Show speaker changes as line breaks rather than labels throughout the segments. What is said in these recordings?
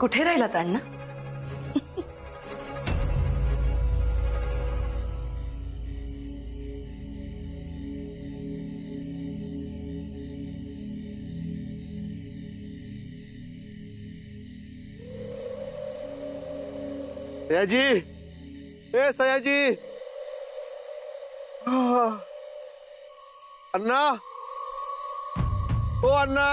कुठे राहिलात अण्णा?
सयाजी, ए सयाजी, अण्णा, ओ अण्णा,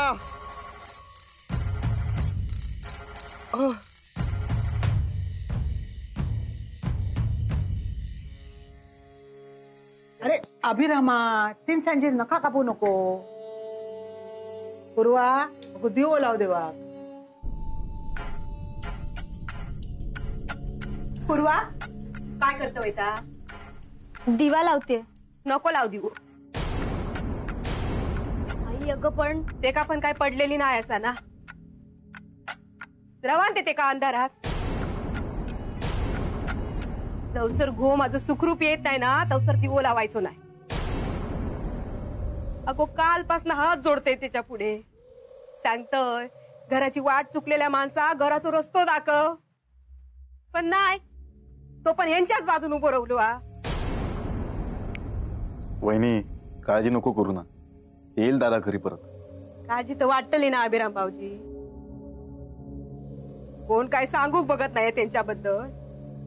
अरे अभिरामा, तीन सांजे नका कापू नको. पूर्वा दिवो लाव देवा.
पूर्वा काय करतोय ता?
दिवा लावते.
नको लाव दिवो.
आई अगं पण
ते का पण काय पडलेली नाही असा ना. रवान ते का अंधारात जवसर घो माझं सुखरूप येत नाही ना तवसर दिवो लावायचो नाही. अगो कालपासून हात जोडते त्याच्या पुढे सांगतोय घराची वाट चुकलेल्या माणसा घराचा रस्तो दाखव, पण नाही तो पण यांच्याच बाजून उभं राहिलो.
वहिनी काळजी नको करू ना, येईल दादा घरी परत.
काळजी तर वाटतली ना अभिराम भाऊजी. कोण काय सांगू बघत नाही त्यांच्याबद्दल.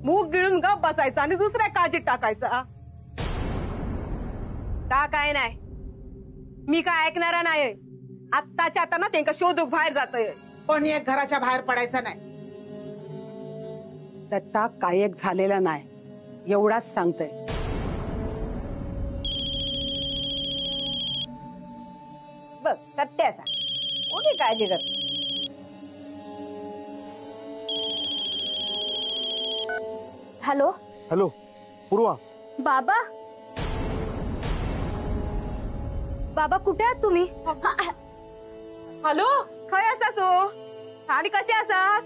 मूग गिळून गप बसायचा आणि दुसऱ्या काळजीत टाकायचा. का काय नाही मी काय ऐकणारा नाही. आत्ताच्या आता ना त्यांना शोधूक बाहेर जातोय.
पण एक घराच्या बाहेर पडायचा नाही. दत्ता कायक झालेला नाही एवढाच सांगतोय.
बघ सत्याचा मोठी काळजी कर.
हॅलो
हॅलो पूर्वा.
बाबा, बाबा कुठे आहात तुम्ही?
हॅलो खय असास हो आणि कसे असास?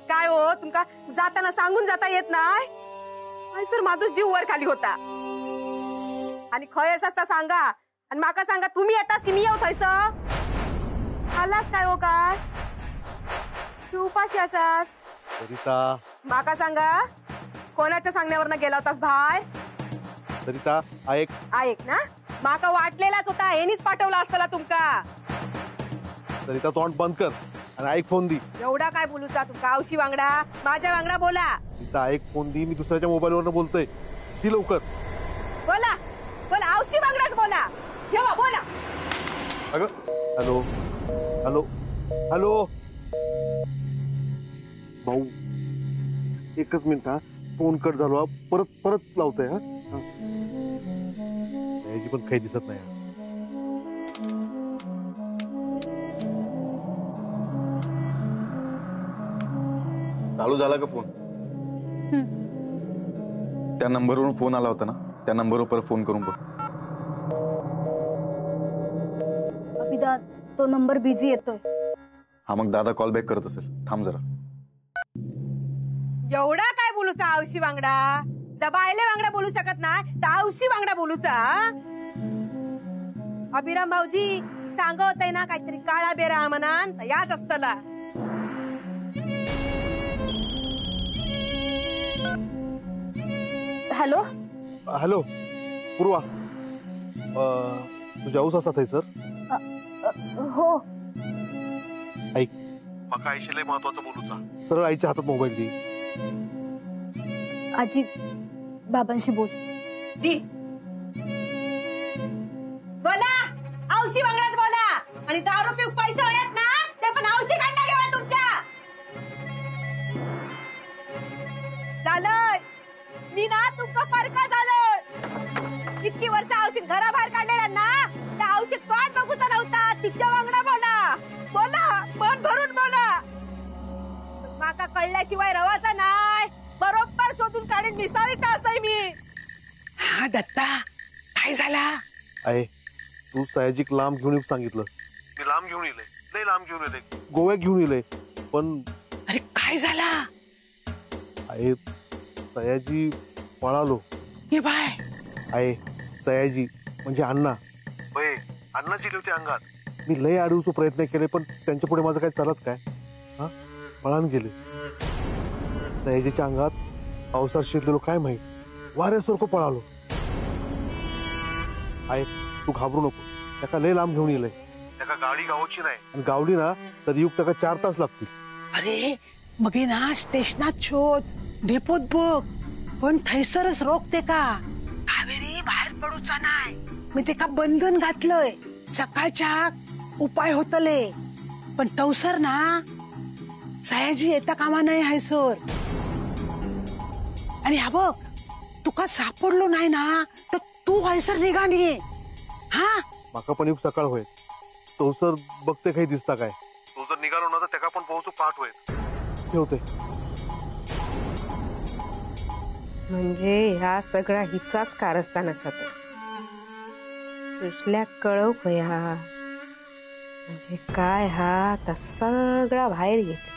काय हो तुमका जाताना सांगून जाता येत नाही? सर माझा जीव वर खाली होता. आणि खय असास सांगा आणि माका सांगा तुम्ही येतास की मी येऊ थैस? आलास काय हो काय तू उपाशी असास?
सरिता,
माका सांगा कोणाच्या सांगण्यावर गेला होतास बाहेर?
सरिता ऐक.
ऐक ना माका वाटलेलाच होता हेनीच पाठवला असताना तुमका.
सरिता तोंड बंद कर आणि ऐक फोन दी.
एवढा काय बोलूचा तुमका? औशी वांगडा माझ्या वांगडा बोला.
सरिता ऐक फोन दी. मी दुसऱ्याच्या मोबाईलवरनं बोलतोय. ती लवकर
बोला बोला औशी वांगडाच बोला. ठेवा बोला.
अगं हॅलो हॅलो हॅलो भाऊ एकच मिनिट हा. फोन कट झालो. परत परत लावतोय. हा याची पण काही दिसत नाही.
चालू झाला का फोन? त्या नंबरवरून फोन आला होता ना, त्या नंबरवर परत फोन करून बघ.
अभिदा तो नंबर बिझी येतोय.
हा मग दादा कॉल बॅक करत असेल. थांब जरा.
एवढा काय बोलूचा औशी वांगडा? जबायले वांगडा बोलू शकत नाही तर औशी वांगडा बोलूचा? अभिराम भाऊजी सांग होतय ना काहीतरी काळा बेरा म्हणान याच असतला.
हॅलो
हॅलो पूर्वा, तुझ्या ऊस असा थैसर?
हो.
ऐक मका आईशी लय महत्वाचं बोलूचा. सरळ आईच्या हातात मोबाईल दे.
आजी बाबांशी बोल.
दी बोला औशी वांगडाच बोला. आणि दारू पिऊ पैसे होत ना ते पण औशी काढणं घेवा तुमच्या. झालंय मी ना तुमका परका झालं. इतकी वर्ष औषध घराबाहेर काढलेला ना त्या औषध पाठ बघूचा नव्हता. तिच्या वांगडा बोला बोला मन भरून बोला. कळल्याशिवाय रवाचा नाही. बरोबर शोधून काढीन मिसाळीत असय मी.
हा दत्ता, काय झाला?
आहे तू सयाजीक लांब घेऊन येऊ सांगितलं. मी लांब घेऊन येले, लय लांब घेऊन येले, गोव्यात घेऊन येले. पण
अरे काय झाला?
आहे सयाजी पळालो.
हे बाय,
आहे सयाजी म्हणजे अण्णा. बये अण्णा जिले होते अंगात. मी लय अडवूचा प्रयत्न केले पण त्यांच्या पुढे माझं काय चालत काय. हा पळान गेले. सयाजीच्या अंगात पावसात शिरलेलो काय माहित, वाऱ्यासारखं पळालो. आहे तू घाबरू नको, त्याका लय लांब घेऊन येलंय. त्याका गाडी गावची नाही, आणि गावली ना तर युग त्याका 4 तास लागतील.
अरे मग ना स्टेशनात शोध, डेपोत बघ, पण थैसरच रोखते का? कावेरी बाहेर पडूचा नाही. मी ते का बंधन घातलंय. सकाळच्या उपाय होतले, पण तवसर ना सयाजी येता कामा नाही हाय सर. आणि हा बघ, तुका सापडलो नाही ना तर तू हायसर निघाली. हा
माका पण युग सकाळ होईल. तो सर बघते काही दिसता काय. तो जर निघालो ना तर त्याका पण पोहोचू पाठ होईल. ठेवते.
म्हणजे ह्या सगळा हिचाच कारस्थान असा तर सुचल्या कळव भया. म्हणजे काय हा आता सगळा बाहेर गेला.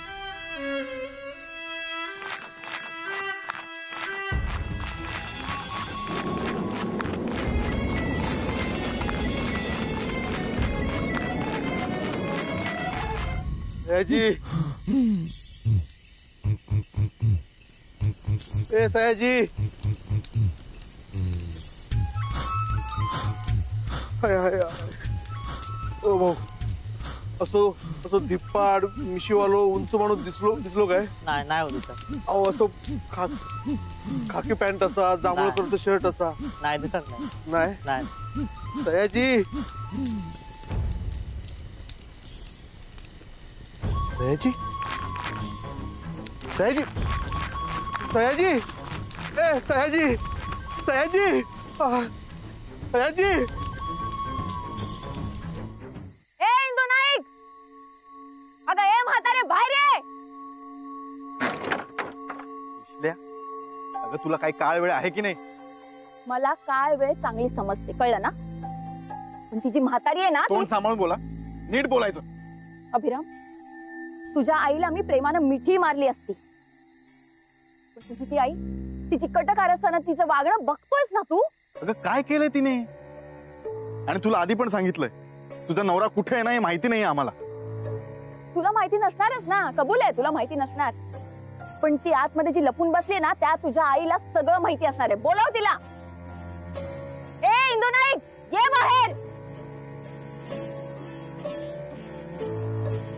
सयाजी, ए सयाजी, हाय हाय. ओ भाऊ, असं असं धिप्पाड मिशीवालो उंच माणूस दिसलो काय?
नाही नाही होत सर.
अहो असं खाकी पॅन्ट असा, जांभूळ कलरचा शर्ट असा.
नाही दिसत नाही.
नाही
नाही
सयाजी, सयाजी, सयाजी, सयाजी, ए सयाजी, सयाजी, सयाजी.
ए इंदू नाईक, अगं ए म्हातारे बाहेर ये.
अगं तुला काही काळ वेळ आहे की नाही?
मला काय वेळ चांगली समजते, कळलं ना? पण तिची म्हातारी आहे ना ती.
तोंड सांभाळून बोला, नीट बोलायचं.
अभिराम, तुझ्या आईला मी प्रेमानं मिठी मारली असती, पण तुझी ती आई, तिची कटकार असताना तिचं वागणं बघतोयस ना तू.
अगं काय केलंय तिने? आणि तुला आधी पण सांगितलंय, तुझा नवरा कुठे आहे ना हे माहिती नाही आम्हाला.
तुला माहिती नसणारच ना, कबूल आहे, तुला माहिती नसणार. पण ती आतमध्ये जी लपून बसली ना, त्या तुझ्या आईला सगळं माहिती असणार आहे. बोलाव तिला. ए इंदू नाईक, ये बाहेर.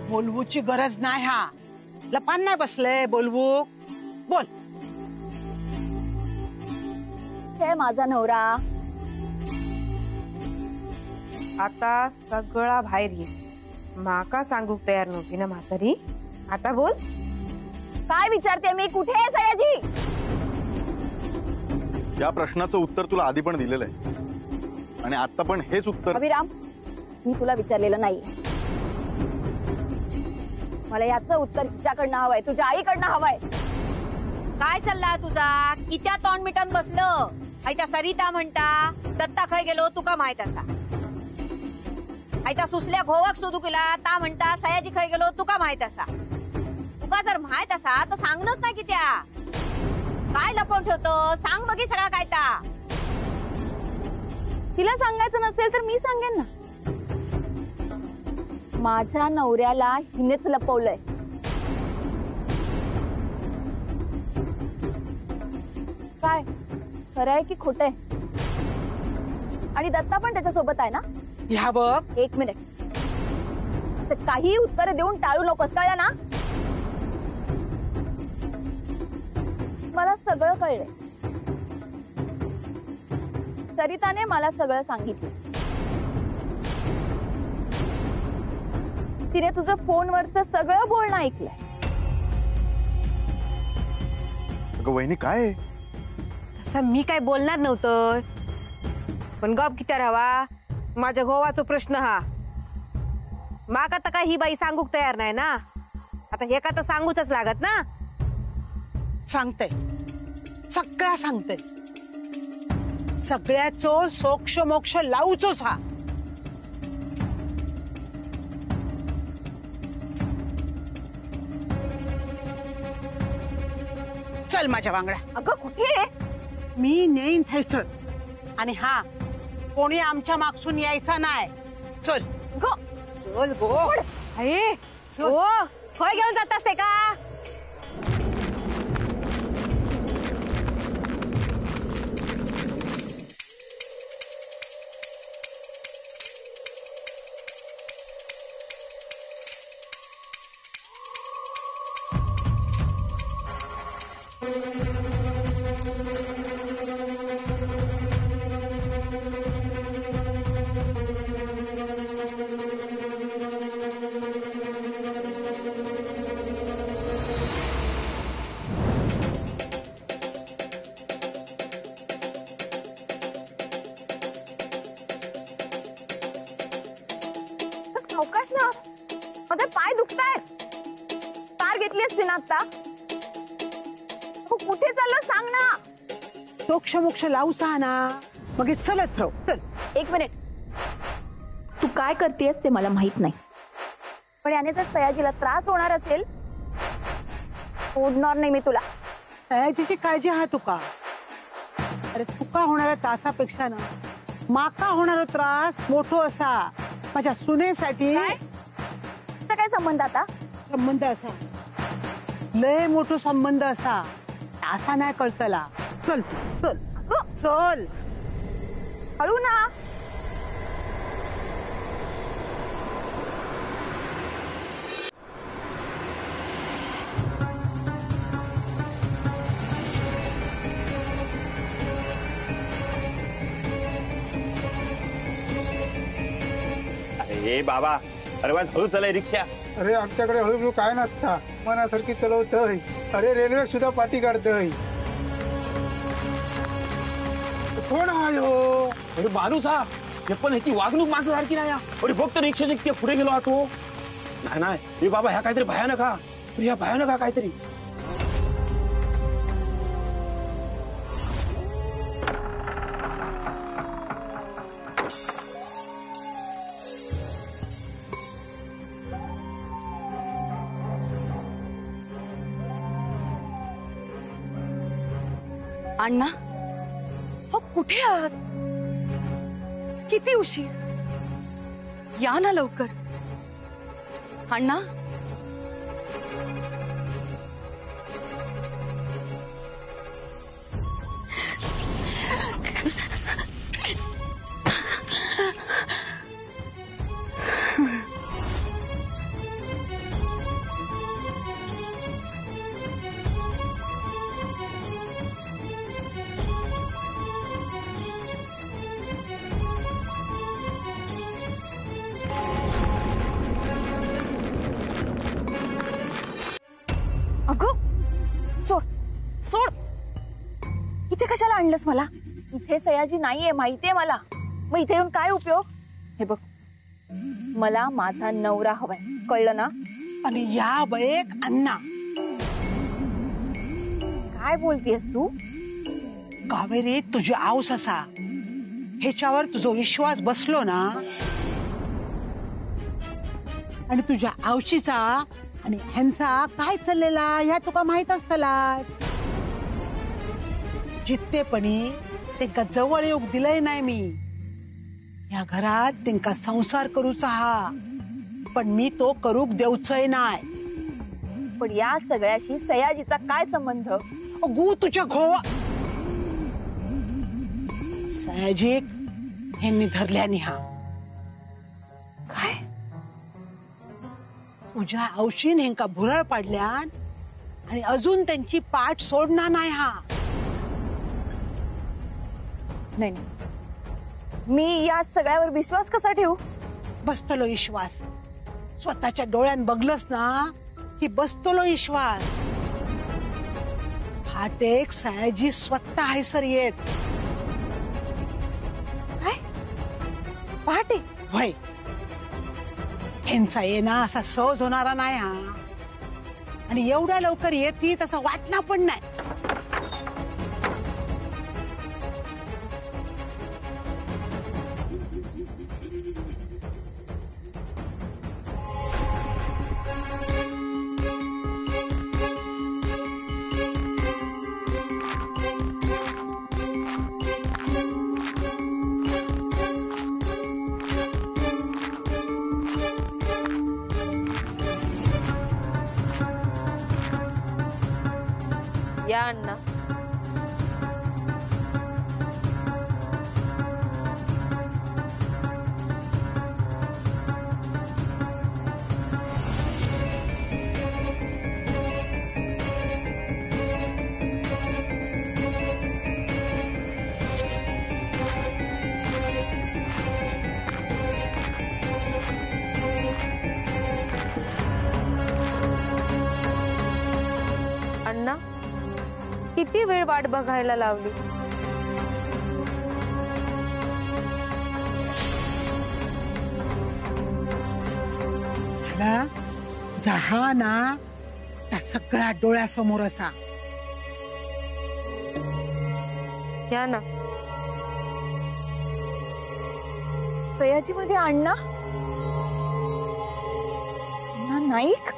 बोलवूची गरज नाही. हा लपान नाही बसले, बोलवू बोल.
हे माझा नवरा.
आता सगळा बाहेर ये. माका सांगूक तयार नव्हती ना म्हातारी. आता बोल.
काय विचारते मी, कुठे आहे सयाजी?
या प्रश्नाचं उत्तर तुला आधी पण दिलेलं आहे, आणि आता पण हेच उत्तर.
अभिराम, मी तुला विचारलेलं नाही. मला याचं उत्तर तिच्याकडनं हवंय, तुझ्या आईकडनं हवंय.
काय चालला तुझा? कित्या तोंड मिटन बसलं? आयता सरिता म्हणता दत्ता खय गेलो तुका माहित असा. आयता सुसल्या घोवाक शोधू केला ता म्हणता सयाजी खय गेलो तुका माहित असा. तुका जर माहित असा तर सांगनच नाही की त्या. काय लपवून ठेवतो? सांग बघी सगळा काय ता.
तिला सांगायचं नसेल तर मी सांगेन ना. माझ्या नवऱ्याला हिनेच लपवलंय. काय खरं आहे की खोटं आहे? आणि दत्ता पण त्याच्यासोबत आहे ना?
ह्या बघ,
एक मिनिट. तर काही उत्तर देऊन टाळू नकोस, कळलं ना? मला सगळं कळलंय. सरिताने मला सगळं सांगितलं. तिने तुझं फोनवरचं सगळं बोलणं ऐकलंय.
अगं वहिनी काय?
तसं मी काय बोलणार नव्हतं, पण गप किती राहावा. माझ्या गोवाचा प्रश्न हा. माका तर काय ही बाई सांगूक तयार नाही ना. आता हे का तर सांगूच लागत ना.
सांगते सगळ्या सांगते सगळ्याचो सोक्ष मोक्ष लावूचोच हा चल माझ्या वांगडा
अगं कुठे?
मी नेईन थैसर आणि हा कोणी आमच्या मागसून यायचा नाही चल
गो
चल गो
अये हो खय घेऊन जात असते का?
सावकाश ना माझे पाय दुखतायत कार घेतली असती ना आता कुठे चाललं सांग ना
सोक्ष मोक्ष लावूचा हा ना मग हे चलत राहू चल
एक मिनिट तू काय करतेस ते मला माहित नाही पण याने जर सयाजीला त्रास होणार असेल सोडणार नाही मी तुला
सयाजीची काळजी हा तुका अरे तुका होणाऱ्या त्रासापेक्षा ना माका होणारा त्रास मोठो असा माझ्या सुनेसाठी
काय तुझा काय संबंध आता
संबंध असा लय मोठो संबंध असा असा नाही कळतला चल चल चल
हळू ना
ए बाबा अरे बा हळू चलाय रिक्षा
अरे आमच्याकडे हळूहळू काय नसता मनासारखी चलवतय अरे रेल्वे सुद्धा पाठी काढतय कोण आहे हो
अरे माणूस हा हे पण ह्याची वागणूक माणसासारखी नाही हा. अरे बघ तर रिक्षा जिंकते पुढे गेलो हा तो नाही नाही हे बाबा ह्या काहीतरी भयानक हा ह्या भयानक हा काहीतरी
अण्णा हो कुठे आहात? किती उशीर या ना लवकर अण्णा
अगं सोड सोड इथे कशाला आणलंस मला इथे सयाजी नाहीये माहितीये मला मग इथे येऊन काय उपयोग हे बघ मला माझा नवरा हवाय कळलं ना
आणि या एक अण्णा
काय बोलतेस तू
कावेरी तुझी आऊस असा ह्याच्यावर तुझा विश्वास बसलो ना आणि तुझ्या आऊशीचा आणि ह्यांचा काय चाललेला ह्या तुका माहित असतला जिततेपणी त्यांका जवळ येऊक दिलंय नाही मी या घरात त्यांका संसार करूचा हा पण मी तो करूक देऊचय नाही
पण या सगळ्याशी सयाजीचा काय संबंध
अगो तुझ्या घोवा सयाजी ह्यांनी धरल्याने हा
काय
तुझ्या औशीन हेंका भुरळ पाडल्यान आणि अजून त्यांची पाठ सोडणार नाही हा
नाही नाही. मी या सगळ्यावर विश्वास कसा ठेवू
बसतलो विश्वास स्वतःच्या डोळ्यान बघलस ना की बसतलो विश्वास फाटेक सयाजी स्वतः हैसर येत
काय पहाटे
वय ह्यांचा येणं असा सहज होणारा नाही हा आणि एवढ्या लवकर येते तसं वाटणार पण नाही.
या अण्णा. अण्णा, किती वेळ वाट बघायला लावली.
मला जहा ना त्या सगळ्या डोळ्यासमोर असा.
या ना.
सयाजी मध्ये अण्णा नाईक.